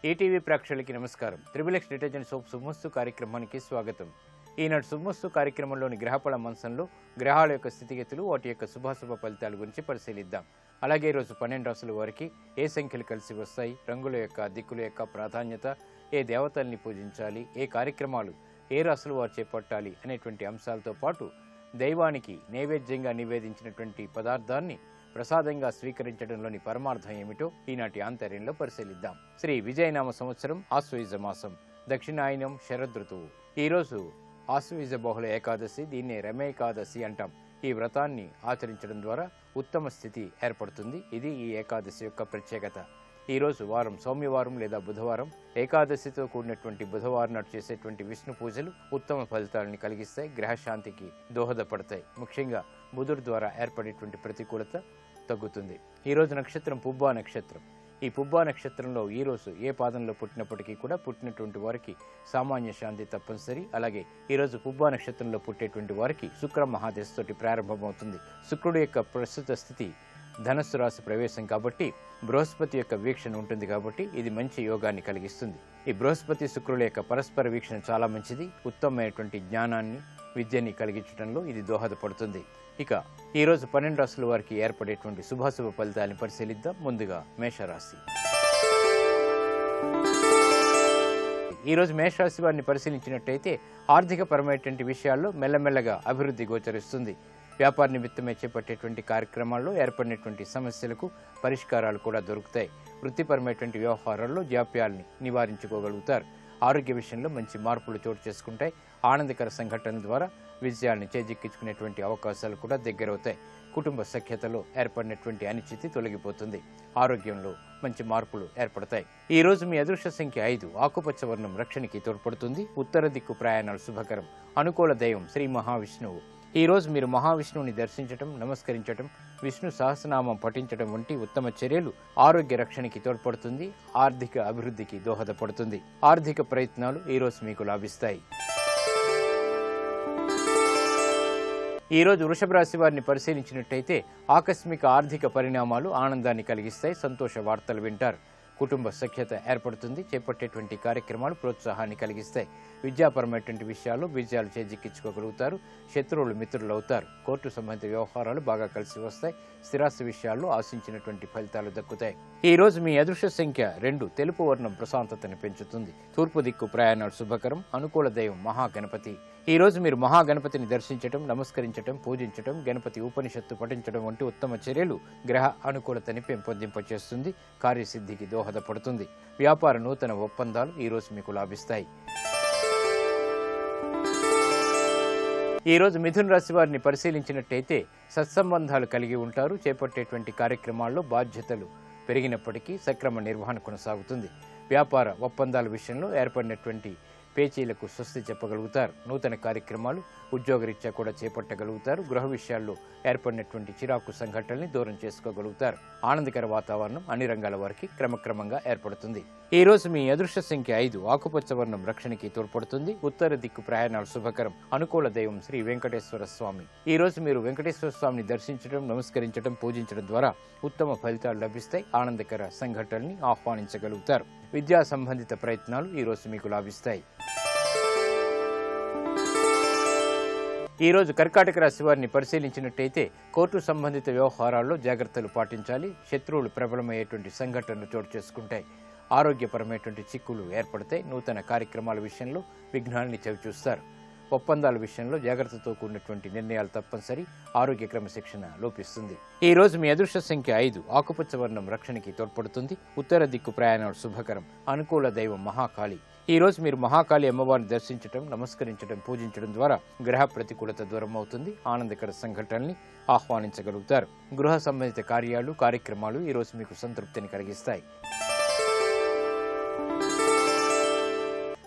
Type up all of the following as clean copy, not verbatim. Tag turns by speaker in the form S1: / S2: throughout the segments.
S1: ETV ప్రేక్షకులకి నమస్కారం. Triple-X detergent soap శుభమస్తు కార్యక్రమానికి స్వాగతం. ఈనాడు శుభమస్తు కార్యక్రమంలోని గ్రహఫల మంచంలో గ్రహాల యొక్క స్థితిగతులు, వాటి యొక్క శుభాశుభ ఫలితాల గురించి పరిశీలిద్దాం. అలాగే ఈరోజు 12 రాశుల వారికి ఏ సంఖ్యలు కలిసి వస్తాయి, రంగుల యొక్క దిక్కుల యొక్క ప్రాధాన్యత, ఏ దేవతల్ని పూజించాలి, ఏ కార్యక్రమాలు ఏ రాశుల వారు చేపట్టాలి అనేటువంటి అంశాలతో పాటు దైవానికి నైవేద్యంగా నివేదించినటువంటి పదార్థాన్ని ప్రసాదంగా స్వీకరించడంలోని పరమార్థం ఏమిటో ఈనాటి ఆంతర్యంలో పరిశీలిద్దాం. శ్రీ విజయనామ సంవత్సరం ఆశ్వయుజ మాసం, దక్షిణాయనం శరదృతువు. ఈరోజు ఆశ్వయుజ బహుళ ఏకాదశి, దీన్నే రమేకాదశి అంటాం. ఈ వ్రతాన్ని ఆచరించడం ద్వారా ఉత్తమ స్థితి ఏర్పడుతుంది. ఇది ఈ ఏకాదశి యొక్క ప్రత్యేకత. ఈరోజు వారం సౌమ్యవారం లేదా బుధవారం, ఏకాదశితో కూడినటువంటి బుధవారం నాడు చేసేటువంటి విష్ణు పూజలు ఉత్తమ ఫలితాలను కలిగిస్తాయి, గ్రహశాంతికి దోహదపడతాయి. ముఖ్యంగా బుధుడి ద్వారా ఏర్పడేటువంటి ప్రతికూలత తగ్గుతుంది. ఈరోజు నక్షత్రం పుబ్బా నక్షత్రం. ఈ పుబ్బా నక్షత్రంలో ఈరోజు ఏ పాదంలో పుట్టినప్పటికీ కూడా పుట్టినటువంటి వారికి సామాన్య శాంతి తప్పనిసరి. అలాగే ఈరోజు పుబ్బా నక్షత్రంలో పుట్టేటువంటి వారికి శుక్ర మహాదశ తోటి ప్రారంభమవుతుంది. శుక్రుడు యొక్క ప్రస్తుత స్థితి ధనస్సు రాశి ప్రవేశం కాబట్టి బృహస్పతి యొక్క వీక్షణ ఉంటుంది కాబట్టి ఇది మంచి యోగాన్ని కలిగిస్తుంది. ఈ బృహస్పతి శుక్రుల యొక్క పరస్పర వీక్షణ చాలా మంచిది. ఉత్తమమైనటువంటి జ్ఞానాన్ని, విద్యని కలిగించడంలో ఇది దోహదపడుతుంది. ఇక ఈరోజు 12 రాశుల వారికి ఏర్పడేటువంటి శుభాశుభ ఫలితాలను పరిశీలిద్దాం. ముందుగా మేషరాశి. ఈరోజు మేషరాశి వారిని పరిశీలించినట్టయితే ఆర్థిక పరమైనటువంటి విషయాల్లో మెల్లమెల్లగా అభివృద్ధి గోచరిస్తుంది. వ్యాపార నిమిత్తమే చేపట్టేటువంటి కార్యక్రమాల్లో ఏర్పడినటువంటి సమస్యలకు పరిష్కారాలు కూడా దొరుకుతాయి. వృత్తిపరమైనటువంటి వ్యవహారాల్లో జాప్యాలని నివారించుకోగలుగుతారు. ఆరోగ్య విషయంలో మంచి మార్పులు చోటు చేసుకుంటాయి. ఆనందకర సంఘటనల ద్వారా విజయాన్ని చేజిక్కించుకునేటువంటి అవకాశాలు కూడా దగ్గరవుతాయి. కుటుంబ సఖ్యతలో ఏర్పడినటువంటి అనిశ్చితి తొలగిపోతుంది. ఆరోగ్యంలో మంచి మార్పులు ఏర్పడతాయి. ఈ రోజు మీ అదృష్ట సంఖ్య 5, ఆకుపచ్చ వర్ణం రక్షణకి తోడ్పడుతుంది. ఉత్తర దిక్కు ప్రయాణాలు శుభకరం. అనుకూల దైవం శ్రీ మహావిష్ణువు. ఈ రోజు మీరు మహావిష్ణువుని దర్శించటం, నమస్కరించటం, విష్ణు సహస్రనామం పఠించడం వంటి ఉత్తమ చర్యలు ఆరోగ్య రక్షణకి తోడ్పడుతుంది, ఆర్థిక అభివృద్ధికి దోహదపడుతుంది. ఆర్థిక ప్రయత్నాలు ఈ రోజు మీకు లాభిస్తాయి. ఈ రోజు వృషభ రాశి వారిని పరిశీలించినట్టయితే ఆకస్మిక ఆర్థిక పరిణామాలు ఆనందాన్ని కలిగిస్తాయి. సంతోష వార్తలు వింటారు. కుటుంబ సఖ్యత ఏర్పడుతుంది. చేపట్టేటువంటి కార్యక్రమాలు ప్రోత్సాహాన్ని కలిగిస్తాయి. విద్యాపరమైనటువంటి విషయాల్లో విజయాలు చేజిక్కించుకోగలుగుతారు. శత్రువులు మిత్రులు అవుతారు. కోర్టు సంబంధిత వ్యవహారాలు బాగా కలిసి వస్తాయి. స్థిరాస్తి విషయాల్లో ఆశించినటువంటి ఫలితాలు దక్కుతాయి. ఈ రోజు మీ అదృష్ట సంఖ్య 2, తెలుపు వర్ణం ప్రశాంతతను పెంచుతుంది. తూర్పు దిక్కు ప్రయాణాలు శుభకరం. అనుకూల దైవం మహాగణపతి. ఈ రోజు మీరు మహాగణపతిని దర్శించటం, నమస్కరించటం, పూజించటం, గణపతి ఉపనిషత్తు పఠించడం వంటి ఉత్తమ చర్యలు గ్రహ అనుకూలతని పెంపొందింపచేస్తుంది, కార్యసిద్ధికి దోహదపడుతుంది. వ్యాపార నూతన ఒప్పందాలు ఈ రోజు మీకు లాభిస్తాయి. ఈ రోజు మిథున రాశి వారిని పరిశీలించినట్టయితే సత్సంబంధాలు కలిగి ఉంటారు. చేపట్టేటువంటి కార్యక్రమాల్లో బాధ్యతలు పెరిగినప్పటికీ సక్రమ నిర్వహణ కొనసాగుతుంది. వ్యాపార ఒప్పందాల విషయంలో ఏర్పడినటువంటి పేచీలకు స్వస్తి చెప్పగలుగుతారు. నూతన కార్యక్రమాలు ఉద్యోగరీత్యా కూడా చేపట్టగలుగుతారు. గృహ విషయాల్లో ఏర్పడినటువంటి చిరాకు సంఘటనల్ని దూరం చేసుకోగలుగుతారు. ఆనందకర వాతావరణం అన్ని రంగాల వారికి క్రమక్రమంగా ఏర్పడుతుంది. ఈ రోజు మీ అదృష్ట సంఖ్య 5, ఆకుపచ్చ వర్ణం రక్షణకి తోడ్పడుతుంది. ఉత్తర దిక్కు ప్రయాణాలు శుభకరం. అనుకూల దైవం శ్రీ వెంకటేశ్వర స్వామి. ఈ రోజు మీరు వెంకటేశ్వర స్వామిని దర్శించడం, నమస్కరించడం, పూజించడం ద్వారా ఉత్తమ ఫలితాలు లభిస్తాయి. ఆనందకర సంఘటనల్ని ఆహ్వానించగలుగుతారు. విద్యా సంబంధిత ప్రయత్నాలు ఈ రోజు మీకు లాభిస్తాయి. ఈ రోజు కర్కాటక రాశి వారిని పరిశీలించినట్టయితే కోర్టు సంబంధిత వ్యవహారాల్లో జాగ్రత్తలు పాటించాలి. శత్రువులు ప్రబలమయ్యేటువంటి సంఘటనలు చోటు చేసుకుంటాయి. ఆరోగ్యపరమైనటువంటి చిక్కులు ఏర్పడతాయి. నూతన కార్యక్రమాల విషయంలో విఘ్నాలని చవిచూస్తారు. ఒప్పందాల విషయంలో జాగ్రత్తతో కూడినటువంటి నిర్ణయాలు తప్పనిసరి. ఆరోగ్య క్రమశిక్షణ లోపిస్తుంది. ఈ రోజు మీ అదృష్ట సంఖ్య 5, ఆకుపచ్చ వర్ణం రక్షణకి తోడ్పడుతుంది. ఉత్తర దిక్కు ప్రయాణాలు శుభకరం. అనుకూల దైవం మహాకాళి. ఈ రోజు మీరు మహాకాళి అమ్మవారిని దర్శించడం, నమస్కరించడం, పూజించడం ద్వారా గ్రహ ప్రతికూలత దూరం అవుతుంది. ఆనందకర సంఘటనల్ని ఆహ్వానించగలుగుతారు. గృహ సంబంధిత కార్యక్రమాలు ఈ రోజు మీకు సంతృప్తిని కలిగిస్తాయి.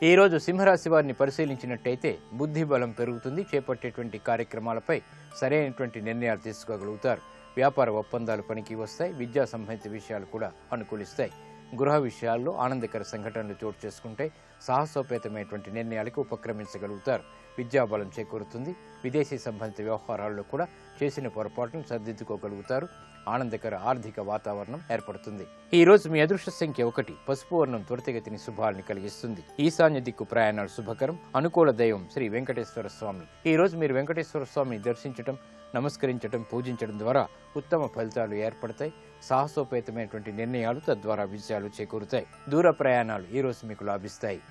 S1: ఈ రోజు సింహరాశి వారిని పరిశీలించినట్టయితే బుద్ధి బలం పెరుగుతుంది. చేపట్టేటువంటి కార్యక్రమాలపై సరైనటువంటి నిర్ణయాలు తీసుకోగలుగుతారు. వ్యాపార ఒప్పందాలు పనికి వస్తాయి. విద్యా సంబంధిత విషయాలు కూడా అనుకూలిస్తాయి. గృహ విషయాల్లో ఆనందకర సంఘటనలు చోటు చేసుకుంటాయి. సాహసోపేతమైనటువంటి నిర్ణయాలకు ఉపక్రమించగలుగుతారు. విద్యాబలం చేకూరుతుంది. విదేశీ సంబంధిత వ్యవహారాల్లో కూడా చేసిన పొరపాటును సరిదిద్దుకోగలుగుతారు. ఆనందకర ఆర్థిక వాతావరణం ఏర్పడుతుంది. ఈ రోజు మీ అదృష్ట సంఖ్య 1. పసుపు వర్ణం త్వరితగతిని శుభాల్ని కలిగిస్తుంది. ఈశాన్య దిక్కు ప్రయాణాలు శుభకరం. అనుకూల దైవం శ్రీ వెంకటేశ్వర స్వామి. ఈ రోజు మీరు వెంకటేశ్వర స్వామిని దర్శించటం, నమస్కరించటం, పూజించడం ద్వారా ఉత్తమ ఫలితాలు ఏర్పడతాయి. సాహసోపేతమైనటువంటి నిర్ణయాలు తద్వారా విజయాలు చేకూరుతాయి. దూర ప్రయాణాలు ఈ రోజు మీకు లాభిస్తాయి.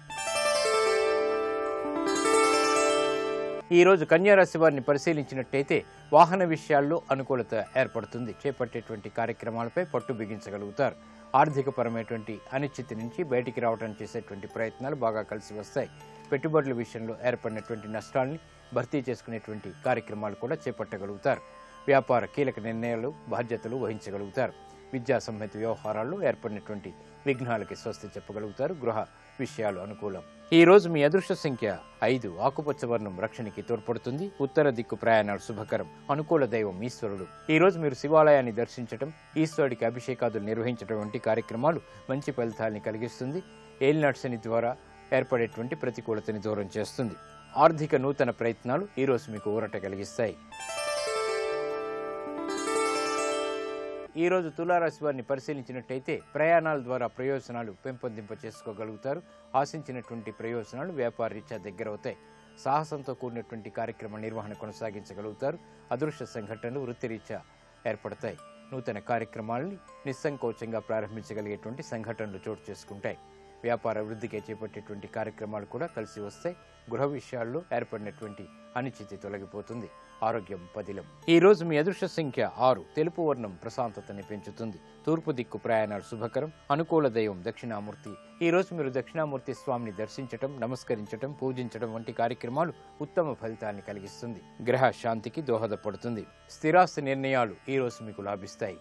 S1: ఈ రోజు కన్యారాశి వారిని పరిశీలించినట్టయితే వాహన విషయాల్లో అనుకూలత ఏర్పడుతుంది. చేపట్టేటువంటి కార్యక్రమాలపై పట్టు బిగించగలుగుతారు. ఆర్థికపరమైనటువంటి అనిశ్చితి నుంచి బయటికి రావడం చేసేటువంటి ప్రయత్నాలు బాగా కలిసి వస్తాయి. పెట్టుబడుల విషయంలో ఏర్పడినటువంటి నష్టాల్ని భర్తీ చేసుకునేటువంటి కార్యక్రమాలు కూడా చేపట్టగలుగుతారు. వ్యాపార కీలక నిర్ణయాలు, బాధ్యతలు వహించగలుగుతారు. విద్యా సంబంధిత వ్యవహారాల్లో ఏర్పడినటువంటి విఘ్నాలకి స్వస్తి చెప్పగలుగుతారు. గృహ విషయాలు అనుకూలం. ఈ రోజు మీ అదృష్ట సంఖ్య 5. ఆకుపచ్చ వర్ణం రక్షణకి తోడ్పడుతుంది. ఉత్తర దిక్కు ప్రయాణాలు శుభకరం. అనుకూల దైవం ఈశ్వరుడు. ఈ రోజు మీరు శివాలయాన్ని దర్శించడం, ఈశ్వరుడికి అభిషేకాదులు నిర్వహించడం వంటి కార్యక్రమాలు మంచి ఫలితాల్ని కలిగిస్తుంది. ఏలినాటి శని ద్వారా ఏర్పడేటువంటి ప్రతికూలతని దూరం చేస్తుంది. ఆర్థిక నూతన ప్రయత్నాలు ఈ రోజు మీకు ఊరట కలిగిస్తాయి. ఈ రోజు తులారాశి వారిని పరిశీలించినట్టయితే ప్రయాణాల ద్వారా ప్రయోజనాలు పెంపొందింప చేసుకోగలుగుతారు. ఆశించినటువంటి ప్రయోజనాలు వ్యాపార రీత్యా దగ్గరవుతాయి. సాహసంతో కూడినటువంటి కార్యక్రమ నిర్వహణ కొనసాగించగలుగుతారు. అదృష్ట సంఘటనలు వృత్తిరీత్యా ఏర్పడతాయి. నూతన కార్యక్రమాలని నిస్సంకోచంగా ప్రారంభించగలిగేటువంటి సంఘటనలు చోటు చేసుకుంటాయి. వ్యాపార అభివృద్ధికి చేపట్టేటువంటి కార్యక్రమాలు కూడా కలిసి వస్తాయి. గృహ విషయాల్లో ఏర్పడినటువంటి అనిశ్చితి తొలగిపోతుంది. ఆరోగ్యం పదిలం. ఈ రోజు మీ అదృష్ట సంఖ్య 6. తెలుపు వర్ణం ప్రశాంతతని పెంచుతుంది. తూర్పు దిక్కు ప్రయాణాలు శుభకరం. అనుకూల దైవం దక్షిణామూర్తి. ఈ రోజు మీరు దక్షిణామూర్తి స్వామిని దర్శించటం, నమస్కరించటం, పూజించడం వంటి కార్యక్రమాలు ఉత్తమ ఫలితాన్ని కలిగిస్తుంది. గ్రహ శాంతికి దోహదపడుతుంది. స్థిరాస్తి నిర్ణయాలు ఈ రోజు మీకు లాభిస్తాయి.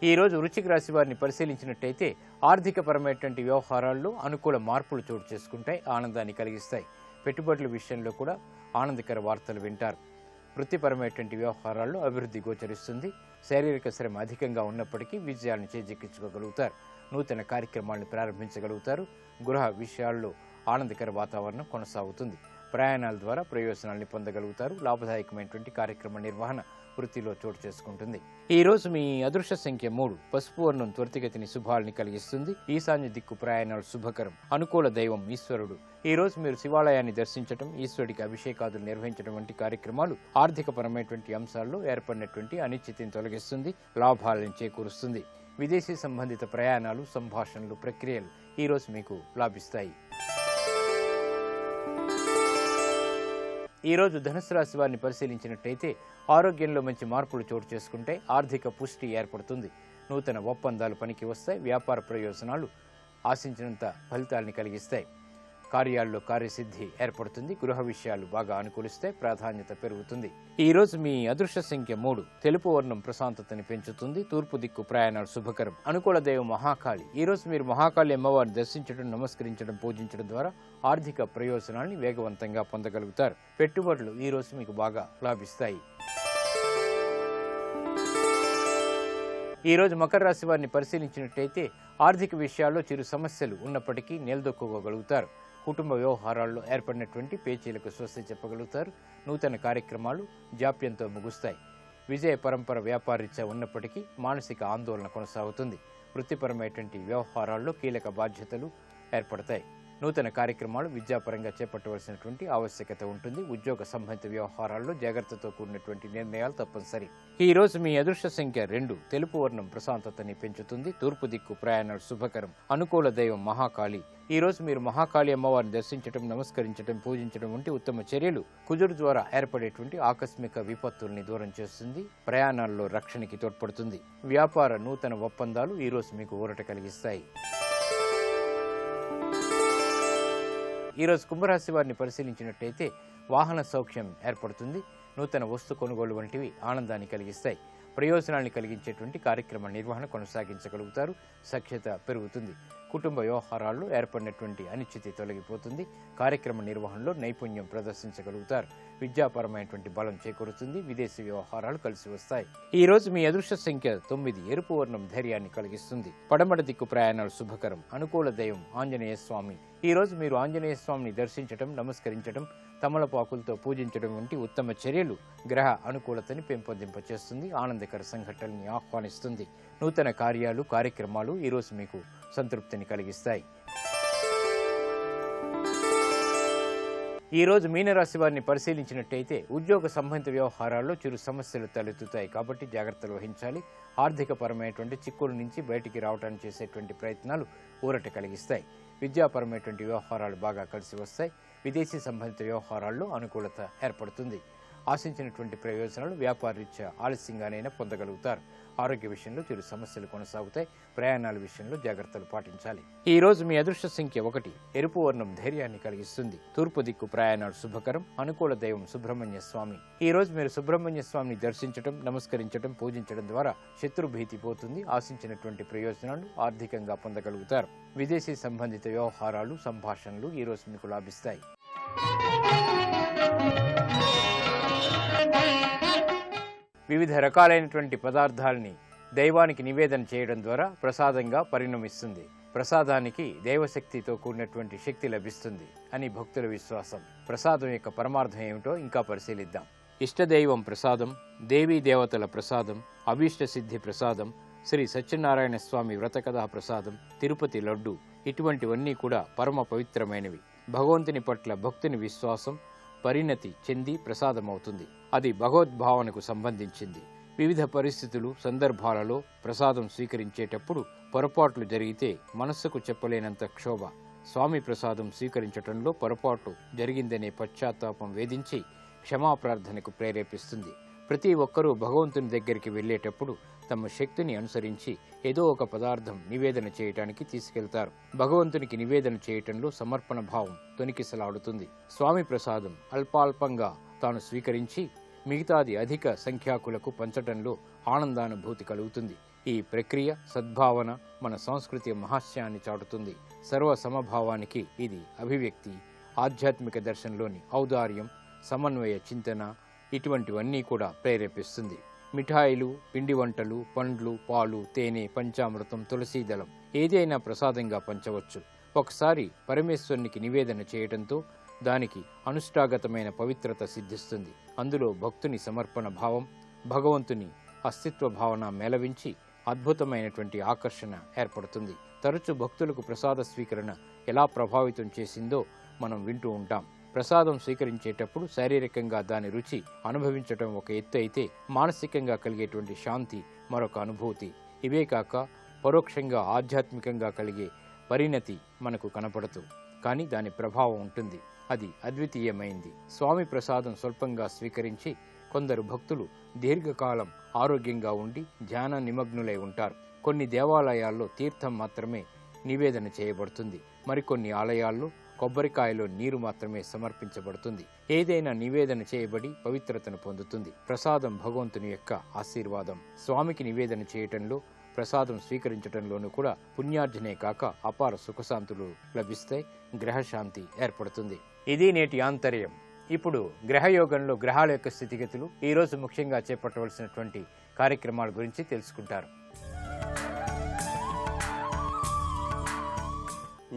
S1: ఈ రోజు వృశ్చిక రాశి వారిని పరిశీలించినట్టయితే ఆర్థికపరమైనటువంటి వ్యవహారాల్లో అనుకూల మార్పులు చోటు చేసుకుంటాయి. ఆనందాన్ని కలిగిస్తాయి. పెట్టుబడుల విషయంలో కూడా ఆనందకర వార్తలు వింటారు. వృత్తిపరమైనటువంటి వ్యవహారాల్లో అభివృద్ధి గోచరిస్తుంది. శారీరక శ్రమ అధికంగా ఉన్నప్పటికీ విజయాలను చేజిక్కించుకోగలుగుతారు. నూతన కార్యక్రమాలను ప్రారంభించగలుగుతారు. గృహ విషయాల్లో ఆనందకర వాతావరణం కొనసాగుతుంది. ప్రయాణాల ద్వారా ప్రయోజనాల్ని పొందగలుగుతారు. లాభదాయకమైనటువంటి కార్యక్రమ నిర్వహణ వృత్తిలో చోటు చేసుకుంటుంది. ఈ రోజు మీ అదృష్ట సంఖ్య 3. పసుపు వర్ణం త్వరితగతిని శుభాల్ని కలిగిస్తుంది. ఈశాన్య దిక్కు ప్రయాణాలు శుభకరం. అనుకూల దైవం ఈశ్వరుడు. ఈ రోజు మీరు శివాలయాన్ని దర్శించడం, ఈశ్వరుడికి అభిషేకాదులు నిర్వహించడం వంటి కార్యక్రమాలు ఆర్థికపరమైనటువంటి అంశాల్లో ఏర్పడినటువంటి అనిశ్చితిని తొలగిస్తుంది. లాభాలను చేకూరుస్తుంది. విదేశీ సంబంధిత ప్రయాణాలు, సంభాషణలు, ప్రక్రియలు ఈ రోజు మీకు లాభిస్తాయి. ఈ రోజు ధనుసు రాశి వారిని పరిశీలించినట్టయితే ఆరోగ్యంలో మంచి మార్పులు చోటు చేసుకుంటే ఆర్థిక పుష్టి ఏర్పడుతుంది. నూతన ఒప్పందాలు పనికి వస్తాయి. వ్యాపార ప్రయోజనాలు ఆశించినంత ఫలితాలని కలిగిస్తాయి. కార్యాల్లో కార్యసిద్ధి ఏర్పడుతుంది. గృహ విషయాలు బాగా అనుకూలిస్తే ప్రాధాన్యత పెరుగుతుంది. ఈ రోజు మీ అదృష్ట సంఖ్య 3. తెలుపు వర్ణం ప్రశాంతతని పెంచుతుంది. తూర్పు దిక్కు ప్రయాణాలు శుభకరం. అనుకూల దైవం మహాకాళి. ఈ రోజు మీరు మహాకాళి అమ్మవారిని దర్శించడం, నమస్కరించడం, పూజించడం ద్వారా ఆర్థిక ప్రయోజనాల్ని వేగవంతంగా పొందగలుగుతారు. పెట్టుబడులు ఈ రోజు మీకు బాగా లాభిస్తాయి. ఈ రోజు మకర రాశి వారిని పరిశీలించినట్టయితే ఆర్థిక విషయాల్లో చిరు సమస్యలు ఉన్నప్పటికీ నిలదొక్కుకోగలుగుతారు. కుటుంబ వ్యవహారాల్లో ఏర్పడినటువంటి పేచీలకు స్వస్తి చెప్పగలుగుతారు. నూతన కార్యక్రమాలు జాప్యంతో ముగుస్తాయి. విజయ పరంపర వ్యాపారీత్యా ఉన్నప్పటికీ మానసిక ఆందోళన కొనసాగుతుంది. వృత్తిపరమైనటువంటి వ్యవహారాల్లో కీలక బాధ్యతలు ఏర్పడతాయి. నూతన కార్యక్రమాలు విద్యాపరంగా చేపట్టవలసినటువంటి ఆవశ్యకత ఉంటుంది. ఉద్యోగ సంబంధిత వ్యవహారాల్లో జాగ్రత్తతో కూడినటువంటి నిర్ణయాలు తప్పనిసరి. ఈ రోజు మీ అదృష్ట సంఖ్య 2. తెలుపు వర్ణం ప్రశాంతతని పెంచుతుంది. తూర్పు దిక్కు ప్రయాణాలు శుభకరం. అనుకూల దైవం మహాకాళి. ఈ రోజు మీరు మహాకాళి అమ్మవారిని దర్శించడం, నమస్కరించడం, పూజించడం వంటి ఉత్తమ చర్యలు కుజుడు ద్వారా ఏర్పడేటువంటి ఆకస్మిక విపత్తుల్ని దూరం చేస్తుంది. ప్రయాణాల్లో రక్షణకి తోడ్పడుతుంది. వ్యాపార నూతన ఒప్పందాలు ఈ రోజు మీకు ఊరట కలిగిస్తాయి. ఈ రోజు కుంభరాశి వారిని పరిశీలించినట్టయితే వాహన సౌఖ్యం ఏర్పడుతుంది. నూతన వస్తు కొనుగోలు వంటివి ఆనందాన్ని కలిగిస్తాయి. ప్రయోజనాన్ని కలిగించేటువంటి కార్యక్రమ నిర్వహణ కొనసాగించగలుగుతారు. సఖ్యత పెరుగుతుంది. కుటుంబ వ్యవహారాల్లో ఏర్పడినటువంటి అనిశ్చితి తొలగిపోతుంది. కార్యక్రమ నిర్వహణలో నైపుణ్యం ప్రదర్శించగలుగుతారు. విద్యాపరమైనటువంటి బలం చేకూరుతుంది. విదేశీ వ్యవహారాలు కలిసి వస్తాయి. ఈ రోజు మీ అదృష్ట సంఖ్య 9. ఎరుపు వర్ణం ధైర్యాన్ని కలిగిస్తుంది. పడమట దిక్కు ప్రయాణాలు శుభకరం. అనుకూల దైవం ఆంజనేయ స్వామి. ఈరోజు మీరు ఆంజనేయ స్వామిని దర్శించడం, నమస్కరించడం, తమలపాకులతో పూజించడం వంటి ఉత్తమ చర్యలు గ్రహ అనుకూలతని పెంపొందింపచేస్తుంది, ఆనందకర సంఘటనల్ని ఆహ్వానిస్తుంది. నూతన కార్యాలు, కార్యక్రమాలు ఈరోజు మీకు సంతృప్తిని కలిగిస్తాయి. ఈరోజు మీనరాశి వారిని పరిశీలించినట్టయితే ఉద్యోగ సంబంధిత వ్యవహారాల్లో చిరు సమస్యలు తలెత్తుతాయి కాబట్టి జాగ్రత్తలు వహించాలి. ఆర్థికపరమైనటువంటి చిక్కుల నుంచి బయటికి రావడానికి చేసేటువంటి ప్రయత్నాలు ఊరట కలిగిస్తాయి. విద్యాపరమైనటువంటి వ్యవహారాలు బాగా కలిసి వస్తాయి. విదేశీ సంబంధిత వ్యవహారాల్లో అనుకూలత ఏర్పడుతుంది. ఆశించినటువంటి ప్రయోజనాలు వ్యాపారరీత్యా ఆలస్యంగానైనా పొందగలుగుతారు. ఆరోగ్య విషయంలో చిరు సమస్యలు కొనసాగుతాయి. ప్రయాణాల విషయంలో జాగ్రత్తలు పాటించాలి. ఈ రోజు మీ అదృష్ట సంఖ్య 1. ఎరుపు వర్ణం ధైర్యాన్ని కలిగిస్తుంది. తూర్పు దిక్కు ప్రయాణాలు శుభకరం. అనుకూల దైవం సుబ్రహ్మణ్య స్వామి. ఈ రోజు మీరు సుబ్రహ్మణ్య స్వామిని దర్శించడం, నమస్కరించడం, పూజించడం ద్వారా శత్రు భీతి పోతుంది. ఆశించినటువంటి ప్రయోజనాలు ఆర్థికంగా పొందగలుగుతారు. విదేశీ సంబంధిత వ్యవహారాలు, సంభాషణలు ఈ రోజు మీకు లాభిస్తాయి. వివిధ రకాలైనటువంటి పదార్థాలని దైవానికి నివేదన చేయడం ద్వారా ప్రసాదంగా పరిణమిస్తుంది. ప్రసాదానికి దైవశక్తితో కూడినటువంటి శక్తి లభిస్తుంది అని భక్తుల విశ్వాసం. ప్రసాదం యొక్క పరమార్థం ఏమిటో ఇంకా పరిశీలిద్దాం. ఇష్టదైవం ప్రసాదం, దేవీ దేవతల ప్రసాదం, అభీష్ట సిద్ధి ప్రసాదం, శ్రీ సత్యనారాయణ స్వామి వ్రతకథా ప్రసాదం, తిరుపతి లడ్డు ఇటువంటివన్నీ కూడా పరమ పవిత్రమైనవి. భగవంతుని పట్ల భక్తుని విశ్వాసం పరిణతి చెంది ప్రసాదమవుతుంది. అది భగవద్భావనకు సంబంధించింది. వివిధ పరిస్థితులు, సందర్భాలలో ప్రసాదం స్వీకరించేటప్పుడు పొరపాట్లు జరిగితే మనస్సుకు చెప్పలేనంత క్షోభ. స్వామి ప్రసాదం స్వీకరించటంలో పొరపాటు జరిగిందనే పశ్చాత్తాపం వేధించి క్షమాప్రార్థనకు ప్రేరేపిస్తుంది. ప్రతి ఒక్కరూ భగవంతుని దగ్గరికి వెళ్లేటప్పుడు తమ శక్తిని అనుసరించి ఏదో ఒక పదార్థం నివేదన చేయటానికి తీసుకెళ్తారు. భగవంతునికి నివేదన చేయటంలో సమర్పణ భావం తొనికిసలాడుతుంది. స్వామి ప్రసాదం అల్పాల్పంగా తాను స్వీకరించి మిగతాది అధిక సంఖ్యాకులకు పంచటంలో ఆనందానుభూతి కలుగుతుంది. ఈ ప్రక్రియ సద్భావన మన సంస్కృతి మహాత్మ్యాన్ని చాటుతుంది. సర్వ సమభావానికి ఇది అభివ్యక్తి. ఆధ్యాత్మిక దర్శనంలోని ఔదార్యం, సమన్వయ చింతన ఇటువంటివన్నీ కూడా ప్రేరేపిస్తుంది. మిఠాయిలు, పిండి వంటలు, పండ్లు, పాలు, తేనె, పంచామృతం, తులసీదళం ఏదైనా ప్రసాదంగా పంచవచ్చు. ఒకసారి పరమేశ్వరునికి నివేదన చేయడంతో దానికి అనుష్ఠాగతమైన పవిత్రత సిద్ధిస్తుంది. అందులో భక్తుని సమర్పణ భావం, భగవంతుని అస్తిత్వ భావన మేళవించి అద్భుతమైనటువంటి ఆకర్షణ ఏర్పడుతుంది. తరచు భక్తులకు ప్రసాద స్వీకరణ ఎలా ప్రభావితం చేసిందో మనం వింటూ ఉంటాం. ప్రసాదం స్వీకరించేటప్పుడు శారీరకంగా దాని రుచి అనుభవించటం ఒక ఎత్తు అయితే, మానసికంగా కలిగేటువంటి శాంతి మరొక అనుభూతి. ఇవే కాక పరోక్షంగా ఆధ్యాత్మికంగా కలిగే పరిణతి మనకు కనపడదు, కానీ దాని ప్రభావం ఉంటుంది. అది అద్వితీయమైంది. స్వామి ప్రసాదం స్వల్పంగా స్వీకరించి కొందరు భక్తులు దీర్ఘకాలం ఆరోగ్యంగా ఉండి ధ్యాన నిమగ్నులై ఉంటారు. కొన్ని దేవాలయాల్లో తీర్థం మాత్రమే నివేదన చేయబడుతుంది. మరికొన్ని ఆలయాల్లో కొబ్బరికాయలో నీరు మాత్రమే సమర్పించబడుతుంది. ఏదైనా నివేదన చేయబడి పవిత్రతను పొందుతుంది. ప్రసాదం భగవంతుని యొక్క ఆశీర్వాదం. స్వామికి నివేదన చేయటంలో, ప్రసాదం స్వీకరించడంలోనూ కూడా పుణ్యార్జనే కాక అపార సుఖశాంతులు లభిస్తాయి. గ్రహశాంతి ఏర్పడుతుంది. ఇది నేటి ఆంతర్యం. ఇప్పుడు గ్రహయోగంలో గ్రహాల యొక్క స్థితిగతులు, ఈరోజు ముఖ్యంగా చేపట్టవలసినటువంటి కార్యక్రమాల గురించి తెలుసుకుంటారు.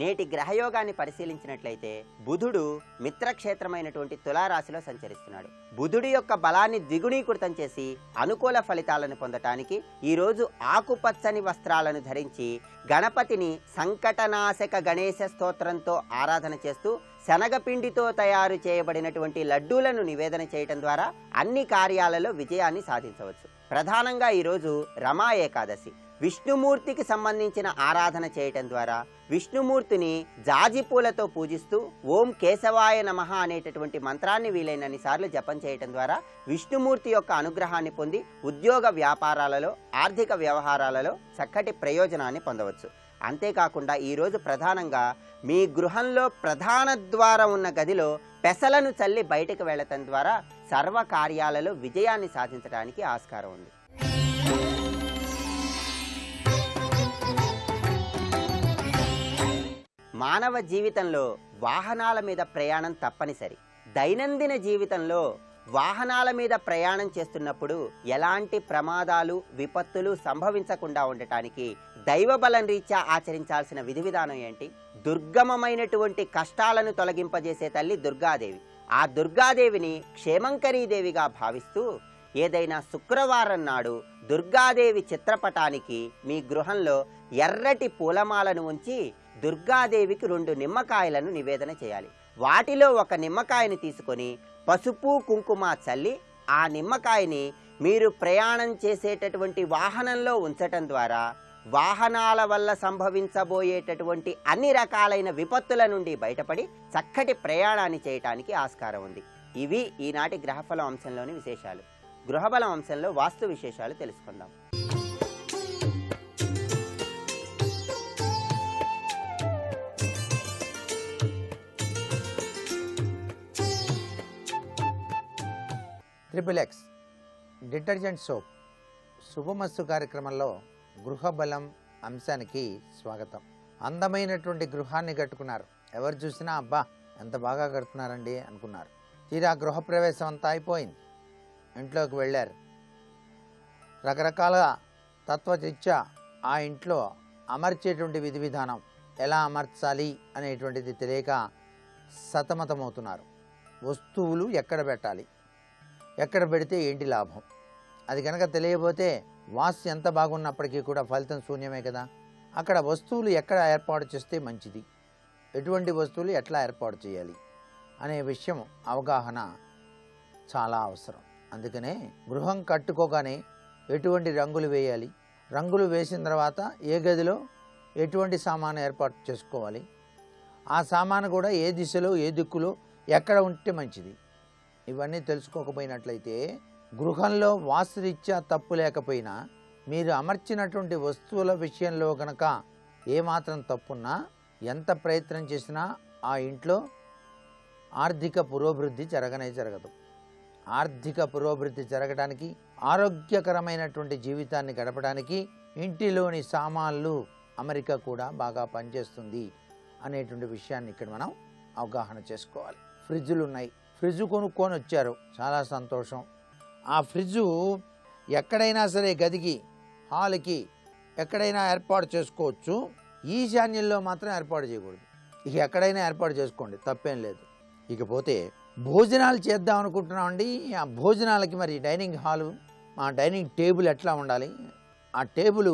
S2: నేటి గ్రహయోగాన్ని పరిశీలించినట్లయితే బుధుడు మిత్రక్షేత్రమైనటువంటి తులారాశిలో సంచరిస్తున్నాడు. బుధుడి యొక్క బలాన్ని ద్విగుణీకృతం చేసి అనుకూల ఫలితాలను పొందటానికి ఈరోజు ఆకుపచ్చని వస్త్రాలను ధరించి గణపతిని సంకటనాశక గణేశ స్తోత్రంతో ఆరాధన చేస్తూ శనగపిండితో తయారు చేయబడినటువంటి లడ్డూలను నివేదన చేయటం ద్వారా అన్ని కార్యాలలో విజయాన్ని సాధించవచ్చు. ప్రధానంగా ఈరోజు రమా ఏకాదశి. విష్ణుమూర్తికి సంబంధించిన ఆరాధన చేయటం ద్వారా విష్ణుమూర్తిని జాజి పూలతో పూజిస్తూ ఓం కేశవాయ నమః అనేటటువంటి మంత్రాన్ని వీలైనన్ని సార్లు జపం చేయటం ద్వారా విష్ణుమూర్తి యొక్క అనుగ్రహాన్ని పొంది ఉద్యోగ వ్యాపారాలలో, ఆర్థిక వ్యవహారాలలో చక్కటి ప్రయోజనాన్ని పొందవచ్చు. అంతేకాకుండా ఈరోజు ప్రధానంగా మీ గృహంలో ప్రధాన ద్వారం ఉన్న గదిలో పెసలను చల్లి బయటకు వెళ్ళటం ద్వారా సర్వ కార్యాలలో విజయాన్ని సాధించడానికి ఆస్కారం ఉంది. మానవ జీవితంలో వాహనాల మీద ప్రయాణం తప్పనిసరి. దైనందిన జీవితంలో వాహనాల మీద ప్రయాణం చేస్తున్నప్పుడు ఎలాంటి ప్రమాదాలు, విపత్తులు సంభవించకుండా ఉండటానికి దైవబలం రీత్యా ఆచరించాల్సిన విధి విధానం ఏంటి? దుర్గమమైనటువంటి కష్టాలను తొలగింపజేసే తల్లి దుర్గాదేవి. ఆ దుర్గాదేవిని క్షేమంకరీదేవిగా భావిస్తూ ఏదైనా శుక్రవారం నాడు దుర్గాదేవి చిత్రపటానికి మీ గృహంలో ఎర్రటి పూలమాలను ఉంచి దుర్గాదేవికి 2 నిమ్మకాయలను నివేదన చేయాలి. వాటిలో ఒక నిమ్మకాయని తీసుకొని పసుపు కుంకుమ చల్లి ఆ నిమ్మకాయని మీరు ప్రయాణం చేసేటటువంటి వాహనంలో ఉంచటం ద్వారా వాహనాల వల్ల సంభవించబోయేటటువంటి అన్ని రకాలైన విపత్తుల నుండి బయటపడి చక్కటి ప్రయాణాన్ని చేయటానికి ఆస్కారం ఉంది. ఇవి ఈనాటి గ్రహఫలం అంశంలోని విశేషాలు. గృహబలం అంశంలో వాస్తు విశేషాలు తెలుసుకుందాం.
S3: ట్రిపుల్ ఎక్స్ డిటర్జెంట్ సోప్ శుభమస్తు కార్యక్రమంలో గృహబలం అంశానికి స్వాగతం. అందమైనటువంటి గృహాన్ని కట్టుకున్నారు. ఎవరు చూసినా అబ్బా ఎంత బాగా కడుతున్నారండి అనుకున్నారు. తీరా గృహప్రవేశం అంతా అయిపోయింది. ఇంట్లోకి వెళ్ళారు. రకరకాల తత్వరీత్యా ఆ ఇంట్లో అమర్చేటువంటి విధి విధానం ఎలా అమర్చాలి అనేటువంటిది తెలియక సతమతమవుతున్నారు. వస్తువులు ఎక్కడ పెట్టాలి, ఎక్కడ పెడితే ఏంటి లాభం, అది కనుక తెలియకపోతే వాస్తు ఎంత బాగున్నప్పటికీ కూడా ఫలితం శూన్యమే కదా. అక్కడ వస్తువులు ఎక్కడ ఏర్పాటు చేస్తే మంచిది, ఎటువంటి వస్తువులు ఎట్లా ఏర్పాటు చేయాలి అనే విషయం అవగాహన చాలా అవసరం. అందుకనే గృహం కట్టుకోగానే ఎటువంటి రంగులు వేయాలి, రంగులు వేసిన తర్వాత ఏ గదిలో ఎటువంటి సామాను ఏర్పాటు చేసుకోవాలి, ఆ సామాను కూడా ఏ దిశలో ఏ దిక్కులో ఎక్కడ ఉంటే మంచిది, ఇవన్నీ తెలుసుకోకపోయినట్లయితే గృహంలో వాస్తురీత్యా తప్పు లేకపోయినా మీరు అమర్చినటువంటి వస్తువుల విషయంలో కనుక ఏమాత్రం తప్పున్నా ఎంత ప్రయత్నం చేసినా ఆ ఇంట్లో ఆర్థిక పురోభివృద్ధి జరగదు. ఆర్థిక పురోభివృద్ధి జరగడానికి, ఆరోగ్యకరమైనటువంటి జీవితాన్ని గడపడానికి ఇంటిలోని సామాన్లు అమరిక కూడా బాగా పనిచేస్తుంది అనేటువంటి విషయాన్ని ఇక్కడ మనం అవగాహన చేసుకోవాలి. ఫ్రిడ్జులు ఉన్నాయి. ఫ్రిడ్జ్ కొనుక్కొని వచ్చారు, చాలా సంతోషం. ఆ ఫ్రిడ్జు ఎక్కడైనా సరే గదికి, హాల్కి ఎక్కడైనా ఏర్పాటు చేసుకోవచ్చు. ఈశాన్యంలో మాత్రం ఏర్పాటు చేయకూడదు. ఇక ఎక్కడైనా ఏర్పాటు చేసుకోండి, తప్పేం లేదు. ఇకపోతే భోజనాలు చేద్దాం అనుకుంటున్నామండి. ఆ భోజనాలకి మరి డైనింగ్ హాలు, ఆ డైనింగ్ టేబుల్ ఎట్లా ఉండాలి, ఆ టేబుల్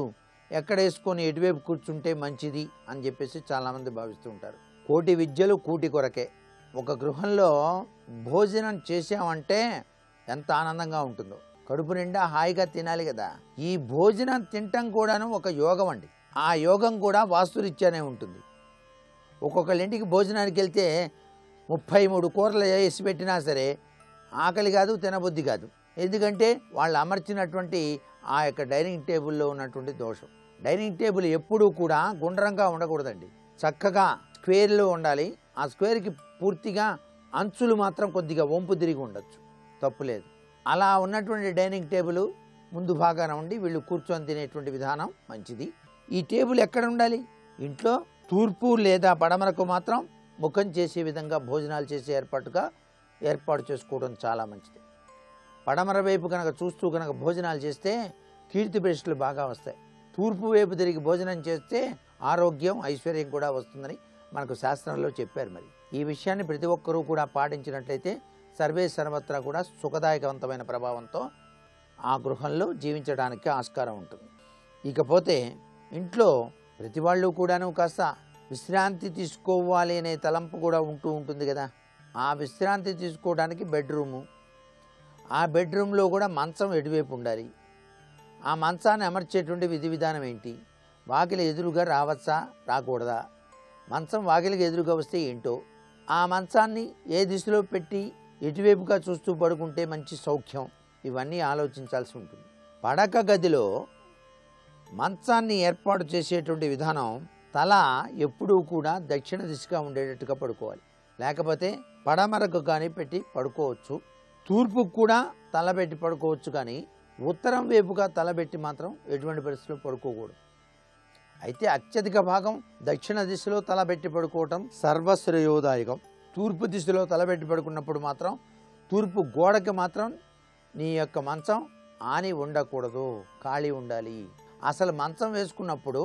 S3: ఎక్కడ వేసుకొని ఎటువైపు కూర్చుంటే మంచిది అని చెప్పేసి చాలామంది భావిస్తూ ఉంటారు. కోటి విద్యలు కూటి కొరకే. ఒక గృహంలో భోజనం చేసామంటే ఎంత ఆనందంగా ఉంటుందో. కడుపు నిండా హాయిగా తినాలి కదా. ఈ భోజనం తినటం కూడాను ఒక యోగం అండి. ఆ యోగం కూడా వాస్తురీత్యానే ఉంటుంది. ఒక్కొక్కళ్ళ ఇంటికి భోజనానికి వెళ్తే 33 కూరలు వేసి పెట్టినా సరే ఆకలి కాదు, తినబుద్ధి కాదు. ఎందుకంటే వాళ్ళు అమర్చినటువంటి ఆ యొక్క డైనింగ్ టేబుల్లో ఉన్నటువంటి దోషం. డైనింగ్ టేబుల్ ఎప్పుడూ కూడా గుండ్రంగా ఉండకూడదండి, చక్కగా స్క్వేర్లో ఉండాలి. ఆ స్క్వేర్కి పూర్తిగా అంచులు మాత్రం కొద్దిగా వంపు తిరిగి ఉండొచ్చు, తప్పులేదు. అలా ఉన్నటువంటి డైనింగ్ టేబుల్ ముందు భాగాన ఉండి వీళ్ళు కూర్చొని తినేటువంటి విధానం మంచిది. ఈ టేబుల్ ఎక్కడ ఉండాలి? ఇంట్లో తూర్పు లేదా పడమరకు మాత్రం ముఖం చేసే విధంగా భోజనాలు చేసే ఏర్పాటు చేసుకోవడం చాలా మంచిది. పడమర వైపు కనుక చూస్తూ కనుక భోజనాలు చేస్తే కీర్తి ప్రతిష్టలు బాగా వస్తాయి. తూర్పు వైపు తిరిగి భోజనం చేస్తే ఆరోగ్యం, ఐశ్వర్యం కూడా వస్తుందని మనకు శాస్త్రంలో చెప్పారు. మరి ఈ విషయాన్ని ప్రతి ఒక్కరూ కూడా పాటించినట్లయితే సర్వే సర్వత్రా కూడా సుఖదాయకవంతమైన ప్రభావంతో ఆ గృహంలో జీవించడానికి ఆస్కారం ఉంటుంది. ఇకపోతే ఇంట్లో ప్రతి వాళ్ళు కూడాను కాస్త విశ్రాంతి తీసుకోవాలి అనే తలంపు కూడా ఉంటుంది కదా. ఆ విశ్రాంతి తీసుకోవడానికి బెడ్రూము, ఆ బెడ్రూమ్లో కూడా మంచం ఎటువైపు ఉండాలి, ఆ మంచాన్ని అమర్చేటువంటి విధి విధానం ఏంటి, వాకిలి ఎదురుగా రావచ్చా రాకూడదా, మంచం వాకిలికి ఎదురుగా వస్తే ఏంటో, ఆ మంచాన్ని ఏ దిశలో పెట్టి ఎటువైపుగా చూస్తూ పడుకుంటే మంచి సౌఖ్యం, ఇవన్నీ ఆలోచించాల్సి ఉంటుంది. పడక గదిలో మంచాన్ని ఏర్పాటు చేసేటువంటి విధానం తల ఎప్పుడూ కూడా దక్షిణ దిశగా ఉండేటట్టుగా పడుకోవాలి. లేకపోతే పడమరకు కానీ పెట్టి పడుకోవచ్చు. తూర్పుకు కూడా తలబెట్టి పడుకోవచ్చు, కానీ ఉత్తరం వైపుగా తలబెట్టి మాత్రం ఎటువంటి పరిస్థితుల్లో పడుకోకూడదు. అయితే అత్యధిక భాగం దక్షిణ దిశలో తలబెట్టి పడుకోవటం సర్వశ్రేయోదాయకం. తూర్పు దిశలో తలబెట్టి పడుకున్నప్పుడు మాత్రం తూర్పు గోడకి మాత్రం నీ యొక్క మంచం ఆని ఉండకూడదు, ఖాళీ ఉండాలి. అసలు మంచం వేసుకున్నప్పుడు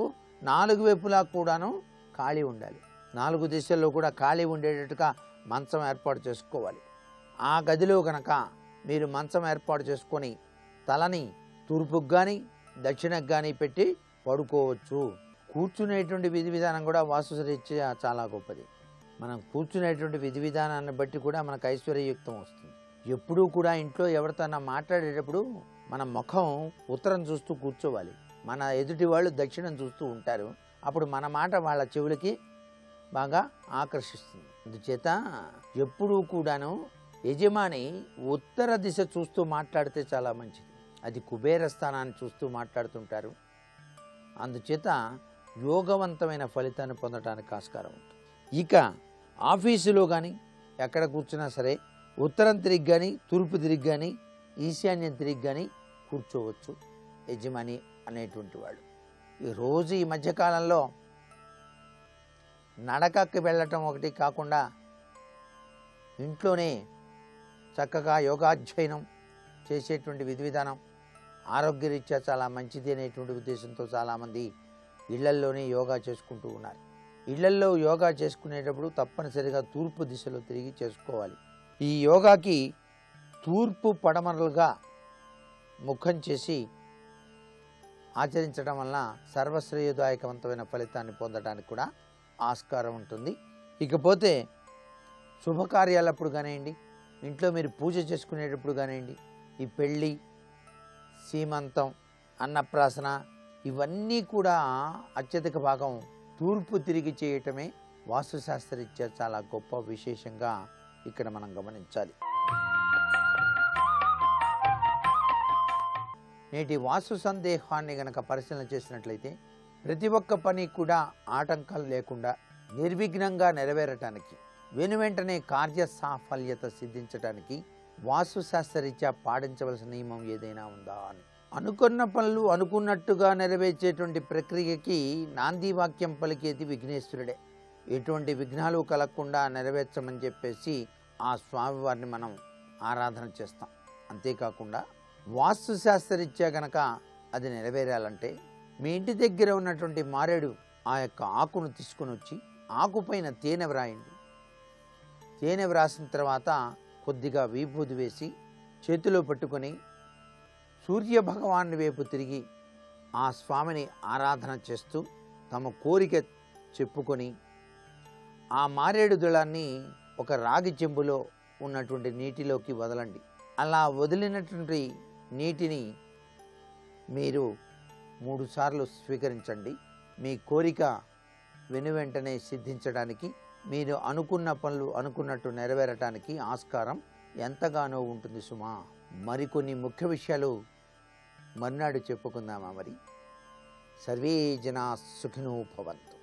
S3: 4 వైపులా కూడాను ఖాళీ ఉండాలి. 4 దిశల్లో కూడా ఖాళీ ఉండేటట్టుగా మంచం ఏర్పాటు చేసుకోవాలి. ఆ గదిలో కనుక మీరు మంచం ఏర్పాటు చేసుకొని తలని తూర్పుకు కానీ దక్షిణకు కానీ పెట్టి పడుకోవచ్చు. కూర్చునేటువంటి విధి విధానం కూడా వాస్తురీత్యా చాలా గొప్పది. మనం కూర్చునేటువంటి విధి విధానాన్ని బట్టి కూడా మనకు ఐశ్వర్యయుక్తం వస్తుంది. ఎప్పుడూ కూడా ఇంట్లో ఎవరితోనా మాట్లాడేటప్పుడు మన ముఖం ఉత్తరం చూస్తూ కూర్చోవాలి. మన ఎదుటి వాళ్ళు దక్షిణం చూస్తూ ఉంటారు. అప్పుడు మన మాట వాళ్ళ చెవులకి బాగా ఆకర్షిస్తుంది. అందుచేత ఎప్పుడూ కూడాను యజమాని ఉత్తర దిశ చూస్తూ మాట్లాడితే చాలా మంచిది. అది కుబేర స్థానాన్ని చూస్తూ మాట్లాడుతుంటారు. అందుచేత యోగవంతమైన ఫలితాన్ని పొందడానికి ఆస్కారం ఉంటుంది. ఇక ఆఫీసులో కానీ ఎక్కడ కూర్చున్నా సరే ఉత్తరం తిరిగి కానీ తూర్పు తిరిగి కానీ ఈశాన్యం తిరిగి కానీ కూర్చోవచ్చు యజమాని అనేటువంటి వాడు. ఈరోజు ఈ మధ్యకాలంలో నడకకి వెళ్ళటం ఒకటి కాకుండా ఇంట్లోనే చక్కగా యోగాధ్యయనం చేసేటువంటి విధి విధానం ఆరోగ్యరీత్యా చాలా మంచిది అనేటువంటి ఉద్దేశంతో చాలామంది ఇళ్లల్లోనే యోగా చేసుకుంటూ ఉన్నారు. ఇళ్లల్లో యోగా చేసుకునేటప్పుడు తప్పనిసరిగా తూర్పు దిశలో తిరిగి చేసుకోవాలి. ఈ యోగాకి తూర్పు పడమరలుగా ముఖం చేసి ఆచరించడం వలన సర్వశ్రేయదాయకవంతమైన ఫలితాన్ని పొందడానికి కూడా ఆస్కారం ఉంటుంది. ఇకపోతే శుభకార్యాలప్పుడు కానివ్వండి, ఇంట్లో మీరు పూజ చేసుకునేటప్పుడు కానివ్వండి, ఈ పెళ్ళి, సీమంతం, అన్నప్రాసన ఇవన్నీ కూడా అత్యధిక భాగం తూర్పు తిరిగి చేయటమే వాస్తుశాస్త్రరీత్యా చాలా గొప్ప విశేషంగా ఇక్కడ మనం గమనించాలి. నేటి వాస్తు సందేహాన్ని గనక పరిశీలన చేసినట్లయితే ప్రతి ఒక్క పని కూడా ఆటంకాలు లేకుండా నిర్విఘ్నంగా నెరవేరటానికి వెనువెంటనే కార్య సాఫల్యత సిద్ధించడానికి వాస్తుశాస్త్రరీత్యా పాటించవలసిన నియమం ఏదైనా ఉందా అని. అనుకున్న పనులు అనుకున్నట్టుగా నెరవేర్చేటువంటి ప్రక్రియకి నాంది వాక్యం పలికేది విఘ్నేశ్వరుడే. ఎటువంటి విఘ్నాలు కలగకుండా నెరవేర్చమని చెప్పేసి ఆ స్వామివారిని మనం ఆరాధన చేస్తాం. అంతేకాకుండా వాస్తుశాస్త్రరీత్యా గనక అది నెరవేరాలంటే మీ ఇంటి దగ్గర ఉన్నటువంటి మారేడు ఆ యొక్క ఆకును తీసుకొని వచ్చి ఆకుపైన తేనె వ్రాయండి. తేనె వ్రాసిన తర్వాత కొద్దిగా విభూది వేసి చేతిలో పట్టుకొని సూర్య భగవాన్ని వైపు తిరిగి ఆ స్వామిని ఆరాధన చేస్తూ తమ కోరిక చెప్పుకొని ఆ మారేడు దళాన్ని ఒక రాగి చెంబులో ఉన్నటువంటి నీటిలోకి వదలండి. అలా వదిలినటువంటి నీటిని మీరు 3 సార్లు స్వీకరించండి. మీ కోరిక వెనువెంటనే సిద్ధించడానికి, మీరు అనుకున్న పనులు అనుకున్నట్టు నెరవేరటానికి ఆస్కారం ఎంతగానో ఉంటుంది సుమా. మరికొన్ని ముఖ్య విషయాలు మర్నాడు చెప్పుకుందామా. మరి సర్వే జనా సుఖినో భవంతు.